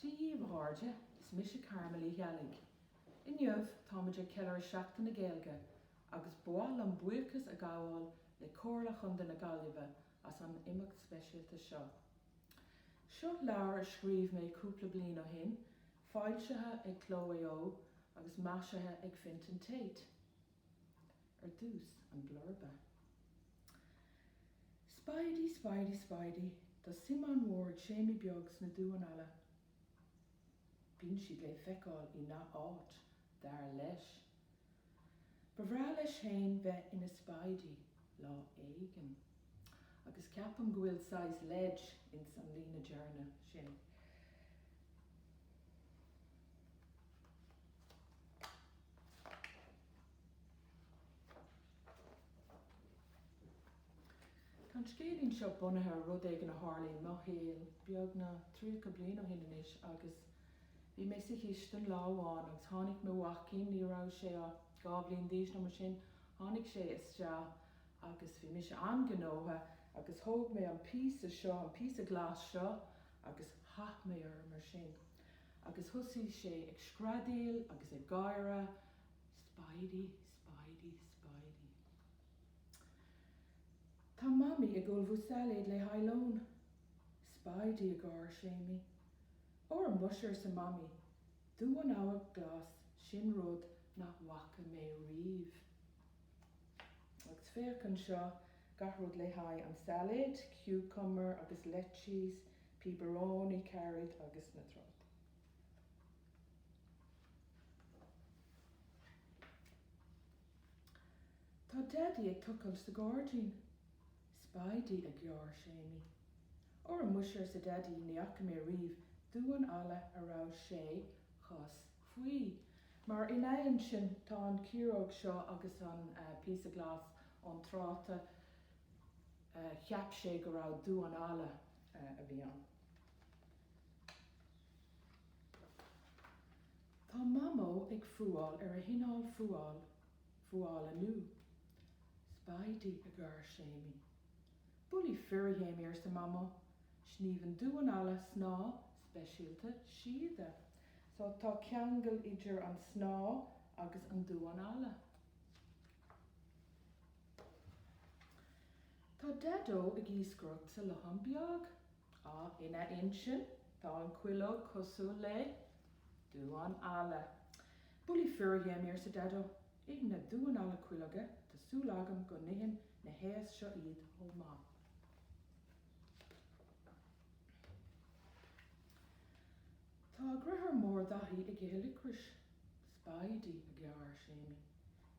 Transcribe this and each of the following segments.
Díomhharde is mis Carmelí healaigh. Inniuh táiméidir ceilr seachtain na Gaeilge, agus báil an buchas a gabháil le comhairle chun na Gaillimhe as an imeacht speisialta seo. Seo leabhar a scríomh mé cúpla bliain ó shin, fáilsethe ag Chloe O agus maisethe ag Fintan Tate. Ar dús an blurbe. Spidey, Spidey, Spidey, does Simon Ward Shamey Biogs na dúan ala. Bín siad le feicáil I na áit, dar leis. Bhreá leis hain bheith ina Spidey, lá éigen. Agus ceapam go bhfuil sais leid in san lína dearna sin. Can scéalín seo bunathe rud éigen na Harlainn má héal beag na trí go bliain ó hinanis agus bhí mé sa chiistin láháin agus tháinig mé bhacín ní rá sé a gá bliain díos nó mar sin tháinig sé isteach agus bhí mé sé angnóthe agus thóg mé an píosa seo, an píosa glas seo agus hath mé ar mar sin. Agus thusaigh sé ag scradíal agus ag gaiire Spidey, Spidey, Spidey. Tá mami ag gulbhú salad le hailón. Spidey a gar Shamey. Or an buisir sa mami. Dú an áha glas sin rud nach wacha mé riamh. Agus féchan seo garrod le haid an salad, cucumber agus lettuce, pepperoni, carrot agus na trot. Tá daddy ag tucail sa gáirtín. Spidey ag gar Shamey. Or an muisir sa daddy neach mé riamh dúan ala a rá sé chus faoi. Mar in éan sin tá an ciróg seo agus an píosa glas an tráta cheap sé go rá dúan ala a bhí an. Tá mamó ag fuáil ar a hinál fuáil anú. Spidey a gar Shamey. Bully furhéim ar sa mamó, sníomhan dúan ala sná speisialta siada. So tá ceangal idir an sná agus an dúan ala. Tá dadó ag íscrocht sa lochan beag. Ina insin, tá an cuilog cosú le dúan ala. Bully furhéim ar sa dadó, ag na dúan ala cuiloge, tá súlagam go nihin na héas seo iad ó má. Tá grithar mór dathí ag ihe licris. Spidey a gar Shamey.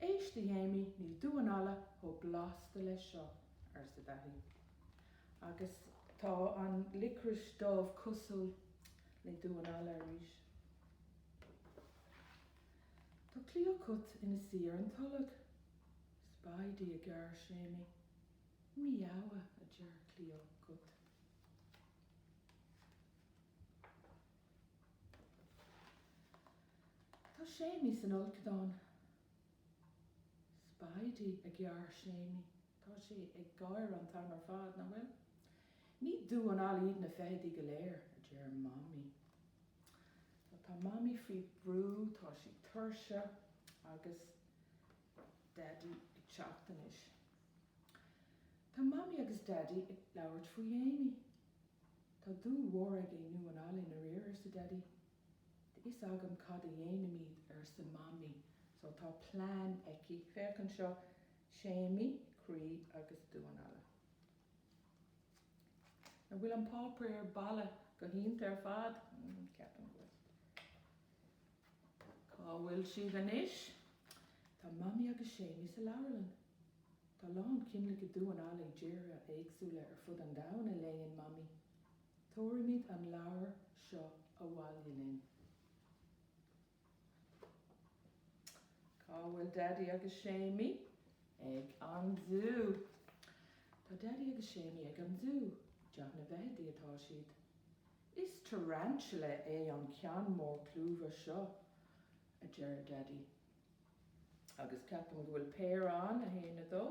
Éiste dhéimi ní dúan ala ó blasta le seo ar sa dathí. Agus tá an licris dómh cosúil le dúan ala arís. Tá clío cut ina sir an tulag. Spidey a gar Shamey. Miawa a dear clío cut. Tá Shamey san olcadán. Spidey a gar Shamey. Tá sé ag gaiir an tam ar fad na bhfuil. Ní dúan ala iad na féidí go léir a dear mami. Tá mami faoi brú, tá sí tuirse agus daddy ag teachtanis. Tá mami agus daddy ag labhairt faoi Amy. Tá dú mhór ag é nuan ala ina réir ar sa daddy. Is agam cad a dhéanamíd ar sa mami. So tá plán eici féchan seo Shamey, Cree agus dúan ala. Na bhfuil an pápra ar balla go hínta ar fad? Ceapan go. Cá bhfuil siad an isis? Tá mami agus Shamey sa leabharlann. Tá lán cimla go dúan ala ag déire éagsúla ar fud an damhna léon mami. Tóramid an leabhar seo a bhaile linn. Cá bhfuil daddy agus Shamey ag an zoo. Tá daddy agus Shamey ag an zoo. Deach na bheití atá siad. Is tarantula é an cean mór clúbhar seo a dear daddy. Agus ceapan go bhfuil péir an a héana dó.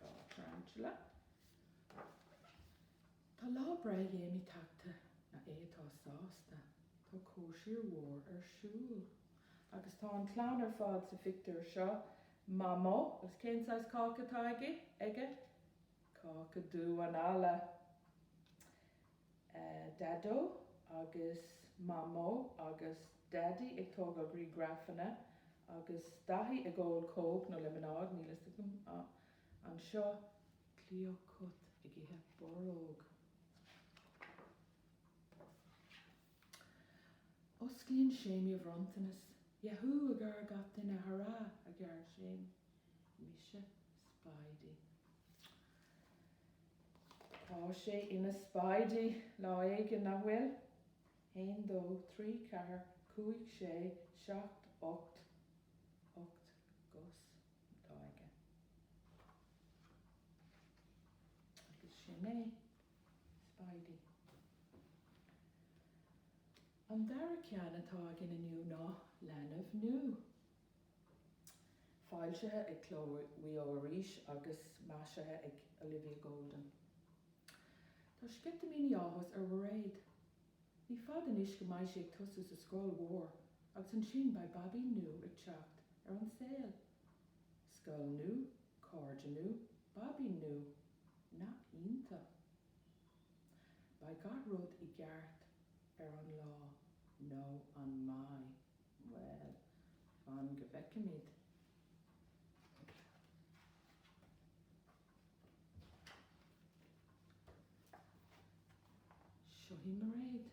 Tá tarantula. Tá lá brath Amy tagta na é atá sásta. Tá cóisiir mhór ar siúl. Agus tá an clán ar fád sa fictar seo, Mamo, agus cénsáis cácha tá aige? Cácha dú an ala. Dado agus Mamo agus Daddy ag tógáil grí grafanna agus dahi ag ggóil cóg nó lemonade ní lista gom an seo clío cut ag ihe boróg. Osclíonn séimi a bhrontanas, Yahoo a gur gat duine hará a gur séim, mise Spidey. Tá sé ina Spidey lá éige na bhfuil, 1, 2, 3, 4, 5, 6, 7, 8 gus tá aige. Agus sin é Spidey. An dara ceann atá gin aniu ná lenamh nu. Fáilsethe ag Chloe Arís agus meisithe ag Olivia Golden. Tá scitamíní áthas ar bhréid. Ní fad inis go mbeidh sé ag tusa sa scoil mhór agus an sin ba babaí nu ag teacht ar an saoil. Scoil nu, cáirde nu, babaí nu, na ionta. Ba gach rud I gceart ar an lá nó an mai. Well, an go bhfeicimid. Seo hí mar réid.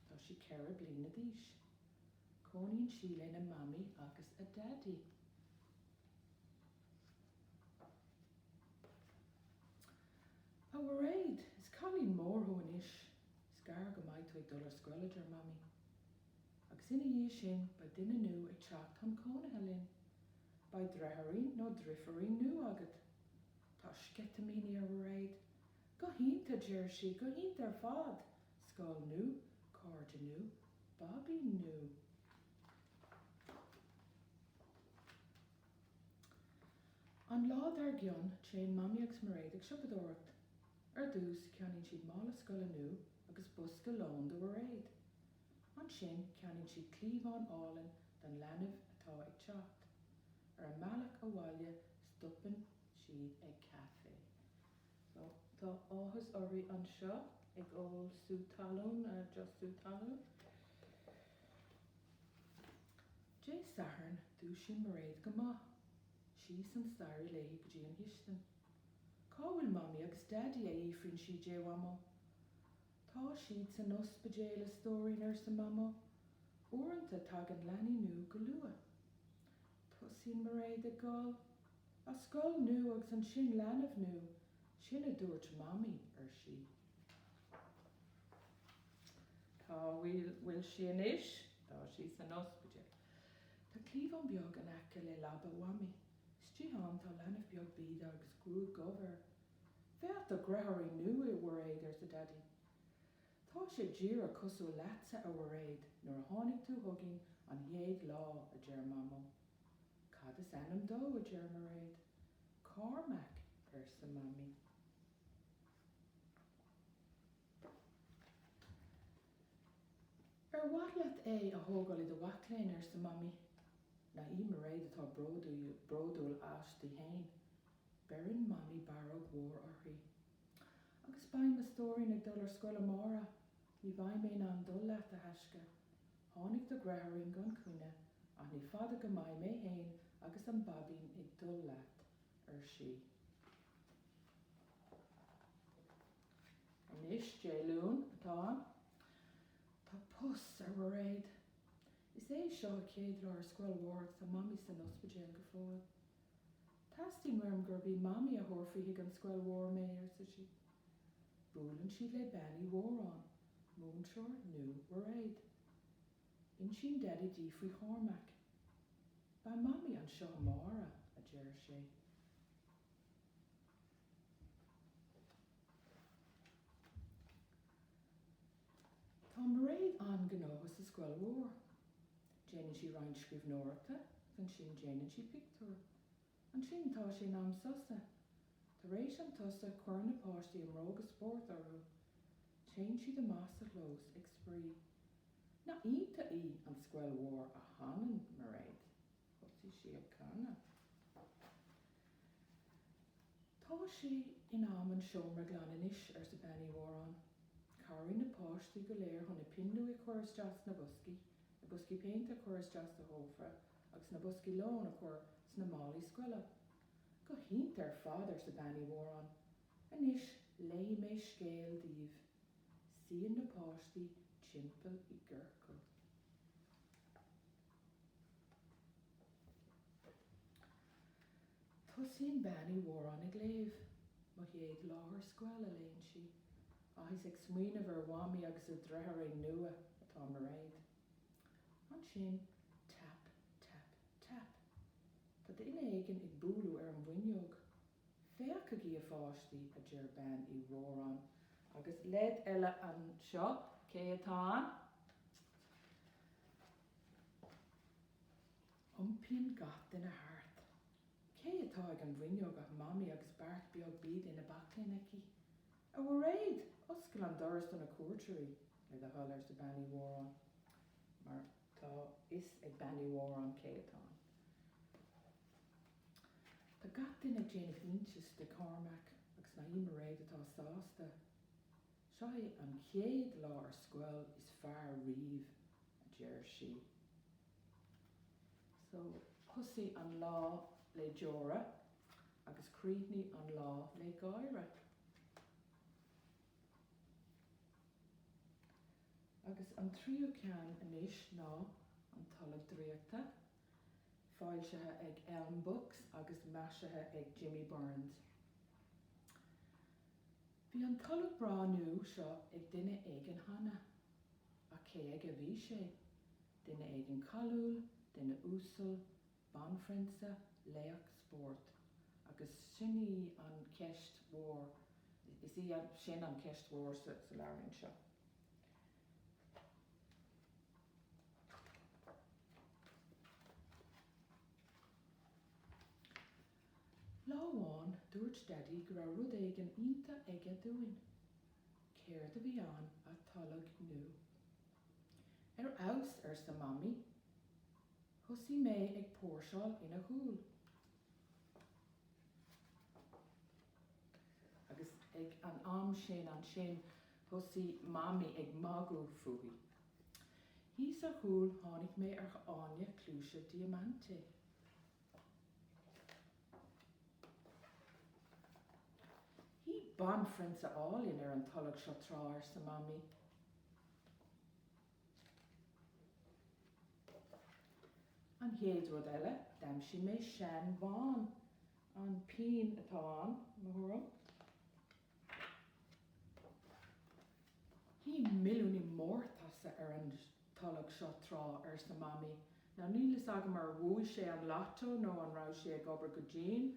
Tá sí ceithre bliana d'aois. Cónaíonn sí lena mami agus a daddy. A bhar réid, is cailín mór thu inis. Scar go mbeidh tú ag dul ar scoil idir mami. Agus ina dhí sin ba duine nu ag teacht an cónathe linn. Ba dreitheirí nó drifarí nu agat. Tá scitamíní ar bhar réid. Go hínta deir sí, go hínta ar fad. Scoil nu, cáirde nu, babaí nu. An lád ar gcionn téann mami agus mar réid ag siopadaoireacht. Ar dús ceannaíonn siad mála scoile nu agus busca lán do bhar réid. An sin ceannaíonn siad clíomháin álainn den lenamh atá ag teacht. Ar an mealach a bhaile stoppen siad ag cafe. So, tá áthas orthaí an seo ag ól Sue Talún, just Sue Talún. Jay Saharn dús sin mar réid go maith. Sí san stair léi go dtí an histan. Cá bhfuil mami agus daddy a ífrinn si dé wamo. Tá siad san ospidé le stórin ar sa mamo. Uaireanta tag an leanaí nu go lua. Tosín mar réid a gáil. A scoil nu agus an sin leanamh nu. Sin a dúirt mami ar si. Tá bhfuil si inis, tá sí san ospidé. Tá clíomh beag an aice le labba wami. Stián tá lenamh beag bíd agus grú gobar. Bheat a greathirí nu I bhar réid ar sa daddy. Tá sé dír a cosú leatsa a bhar réid nuair a tháinig tú thugainn an héad lá a deir mamo. Cad is anam dó a deir mar réid. Cormac ar sa mami. Ar bhaile é a thógáil I do bhaicléin ar sa mami. Na I mar réid atá brodúil astí hain. Berin mami barróg mhór orthaí. Agus bain na stórin ag dul ar scoil amara, ní bhain mé an dul leat a heisce. Tháinig do greathirín gan cuine, ach ní fada go mbeidh mé hain agus an babín ag dul leat ar si. Anis Jaylún atá an. Tá pus ar bhar réid. Is é seo céad ar scoil mhór sa mami san ospidéal go fóil. Tastí marm gur bhí mami a thorfaí an scoil mhór mé ar sa si. Búlann siad le bannaí mhórán, múnseoir nu bhar réid. In sin daddy dí faoi Cormac. Ba mami an seo mára a deir sé. Tá mar réid an gnáthas sa scoil mhór. Déanann si roinn scríbhneoireachta, san sin déanann si pictiúr. An sin tá sé nám sosa. Tá rééis an tosa chuir na páistí an róga spórt orthu. Téann siad a más a chlós ag sprí. Na ínta í an scoil mhór a hanan mar réid. Chosí si a canna. Tá si in am an seomra glanis ar sa benny mhórán. Carí na páistí go léir chun na pinú I churas deas na busci pénta churas deas na hófra, agus na busci lón a chur sna málaí scoile. Go hínt ar fad ar sa benny mhórán. Anis lei mé scéal díomh. Síon na páistí timpeall I ggurcail. Tusaíonn benny mhórán ag léamh, má chéad láthair scoile léonn si. Is ag smaoinemh ar bhámaí agus a dreithir nua atá mar réid. An sin tap, tap, tap. Tá duine éigin ag búlú ar an bhuineog. Féach a gí a fáistí a deir ben I mhórán. Agus lead eile an seo, cé atá. Umpíonn gach in a hart. Cé atá ag an bhuineog ach mami agus bart beag bíd ina baclainn aici. A bhfuair réid, oscail an doras don na cuairteoirí le a thuil ar sa benny mhórán. Mar tá is ag benny mhórán cé atá. Tá gach duine ag déanamh intas de Cormac agus na mar réid atá sásta. Seo an chéad lá ar scoil is fearr riamh a deir si. So, thosaí an lá le deora agus críochnaí an lá le gabhra. Agus an tríú ceann anois ná an talamh dríochta, fáilsethe ag Elm Books agus meisithe ag Jimmy Burns. Bhí an talamh bránú seo ag duine éigin hana, a cé ag a bhí sé, duine éigin calúil, duine úsal, banfrinsa, léach sport, agus sinní an ceist mhór, is sin an ceist mhór sa leabhainn seo. Láháin dúirt Daddy go raibh rud éigin ionta aige dúin. Céir de bhí an a talamh nu. Ar aus ar sa mami, thosaí mé ag póirseáil ina dhúil. Agus ag an am sin thosaí mami ag magú fuaí. Hís a dhúil tháinig mé ar Áine Clúise Diamante. Banfrinsa álinn ar an talamh seo trá ar sa mami. An chéad rud eile, d'aimsí mé sean bháin, an pín atá an, mhuaram. Hí milliúnaí mórtasa ar an talamh seo trá ar sa mami. Ná nílas agam mar bhuaigh sé an lotto nó an raibh sé ag obair go dín,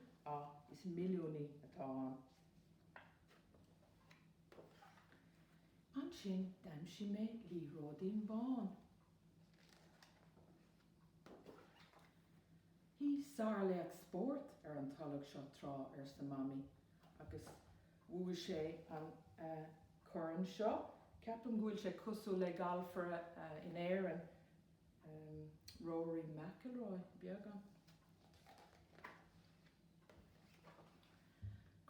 is milliúnaí atá an. An sin d'aimsí mé líródaín bháin. Hí sarlaíoch sport ar an talamh seo trá ar sa mami, agus bhuaigh sé an cuireann seo. Ceapan bhfuil sé cosú le galfara in éireann Rory McIlroy beag an.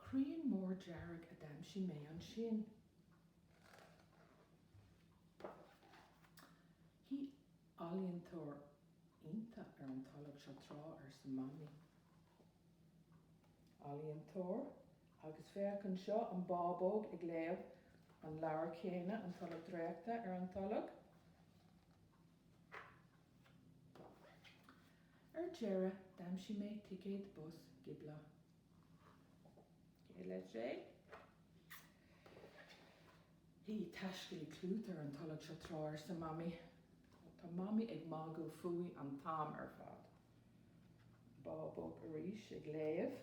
Críonn mór dearg a d'aimsí mé an sin. Hí alíontóir ionta ar an talamh seo trá ar sa mami. Alíontóir agus féach an seo an bábóg ag léamh an leabhar chéine an talamh dréachta ar an talamh. Ar deire d'aimsí mé ticéad bus gibla. Cé le sé? Hí taiscilí clútar an talamh seo trá ar sa mami. Tá mami ag magú fuaí an tam ar fad. Bábóg arís ag léamh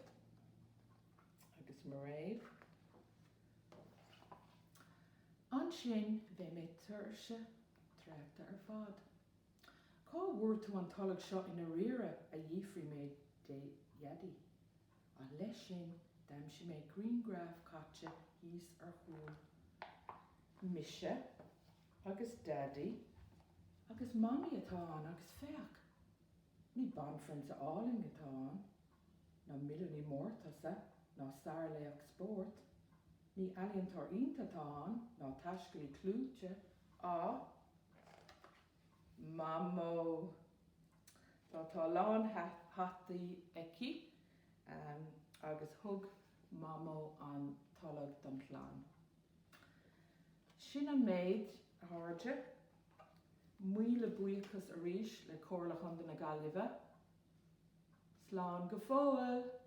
agus mar réamh. An sin bheith mé tuirse tréachta ar fad. Cá bhuair tú an talamh seo ina riire a dhíofraí mé de Yadi. A leis sin d'aimsí mé Greengraph caite híos ar chúl. Mise agus Daddy Agus mami atá an agus feach. Ní banfrin sa áling atá an, na millí mórtasa, ná starlaach sport. Ní aliantar ínta atá an, ná taiscaí clúte, Mamo. Tá lán hataí eici, agus thug mamo an talamh don plán. Sin an méid háide, muile buchas a ríis le comharlach an na Gaillimhe. Slán go fóill!